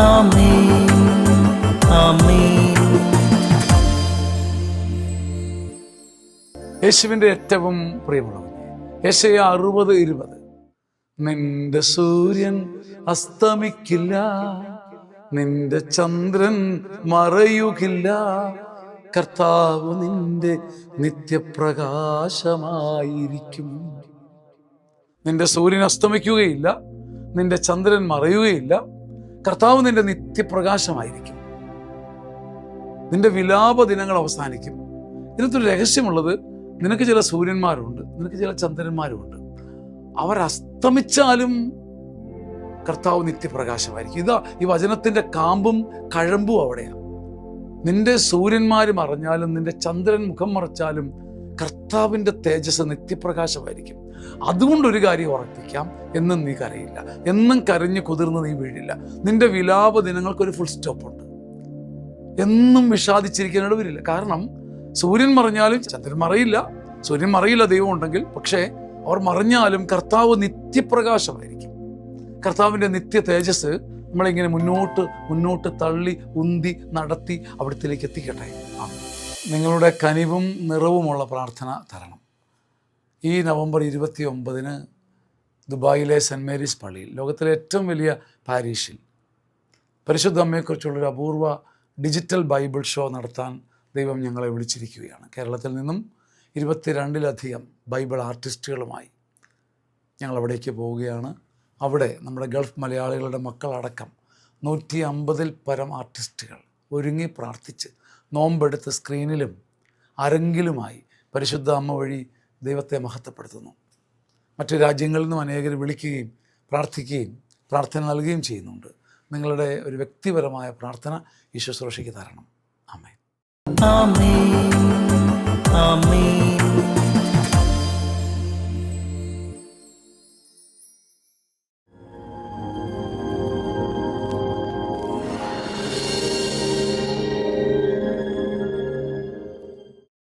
ആമേൻ ആമേൻ. യേശുവിൻ്റെ ഏറ്റവും പ്രിയമുള്ളവൻ യെശയ്യാ 60:20, നിന്റെ സൂര്യൻ അസ്തമിക്കില്ല, നിന്റെ ചന്ദ്രൻ മറയുകില്ല, കർത്താവ് നിന്റെ നിത്യപ്രകാശമായിരിക്കും. നിന്റെ സൂര്യൻ അസ്തമിക്കുകയില്ല, നിന്റെ ചന്ദ്രൻ മറയുകയില്ല, കർത്താവ് നിന്റെ നിത്യപ്രകാശമായിരിക്കും. നിന്റെ വിലാപ ദിനങ്ങൾ അവസാനിക്കും. ഇതിനകത്തൊരു രഹസ്യമുള്ളത്, നിനക്ക് ചില സൂര്യന്മാരുണ്ട്, നിനക്ക് ചില ചന്ദ്രന്മാരുമുണ്ട്. അവർ അസ്തമിച്ചാലും കർത്താവ് നിത്യപ്രകാശമായിരിക്കും. ഇതാ ഈ വചനത്തിൻ്റെ കാമ്പും കഴമ്പും അവിടെയാണ്. നിന്റെ സൂര്യന്മാർ മറഞ്ഞാലും നിന്റെ ചന്ദ്രൻ മുഖം മറച്ചാലും കർത്താവിൻ്റെ തേജസ് നിത്യപ്രകാശമായിരിക്കും. അതുകൊണ്ടൊരു കാര്യം ഉറപ്പിക്കാം, എന്നും നീ കരയില്ല, എന്നും കരഞ്ഞ് കുതിർന്ന് നീ വീഴില്ല. നിന്റെ വിലാപ ദിനങ്ങൾക്കൊരു ഫുൾ സ്റ്റോപ്പ് ഉണ്ട്. എന്നും വിഷാദിച്ചിരിക്കാനിട വരില്ല. കാരണം സൂര്യൻ മറഞ്ഞാലും ചന്ദ്രൻ മറയില്ല. സൂര്യൻ മറയില്ല ദൈവം ഉണ്ടെങ്കിൽ. പക്ഷേ അവർ മറഞ്ഞാലും കർത്താവ് നിത്യപ്രകാശമായിരിക്കും. കർത്താവിൻ്റെ നിത്യ തേജസ് നമ്മളിങ്ങനെ മുന്നോട്ട് തള്ളി ഉന്തി നടത്തി അവിടത്തിലേക്ക് എത്തിക്കട്ടെ. നിങ്ങളുടെ കനിവും നിറവുമുള്ള പ്രാർത്ഥന തരണം. ഈ നവംബർ 29 ദുബായിലെ സെൻറ്റ് മേരീസ് പള്ളിയിൽ, ലോകത്തിലെ ഏറ്റവും വലിയ പാരീഷിൽ, പരിശുദ്ധ അമ്മയെക്കുറിച്ചുള്ളൊരു അപൂർവ ഡിജിറ്റൽ ബൈബിൾ ഷോ നടത്താൻ ദൈവം ഞങ്ങളെ വിളിച്ചിരിക്കുകയാണ്. കേരളത്തിൽ നിന്നും 22-ലധികം ബൈബിൾ ആർട്ടിസ്റ്റുകളുമായി ഞങ്ങൾ അവിടേക്ക് പോവുകയാണ്. അവിടെ നമ്മുടെ ഗൾഫ് മലയാളികളുടെ മക്കളടക്കം 150-ൽ പരം ആർട്ടിസ്റ്റുകൾ ഒരുങ്ങി പ്രാർത്ഥിച്ച് നോമ്പെടുത്ത് സ്ക്രീനിലും അരങ്ങിലുമായി പരിശുദ്ധ അമ്മ വഴി ദൈവത്തെ മഹത്വപ്പെടുത്തുന്നു. മറ്റു രാജ്യങ്ങളിൽ നിന്നും അനേകർ വിളിക്കുകയും പ്രാർത്ഥിക്കുകയും പ്രാർത്ഥന നൽകുകയും ചെയ്യുന്നുണ്ട്. നിങ്ങളുടെ ഒരു വ്യക്തിപരമായ പ്രാർത്ഥന ഈ ശുശ്രൂഷയ്ക്ക് തരണം. ആമേൻ ആമേൻ ആമേൻ.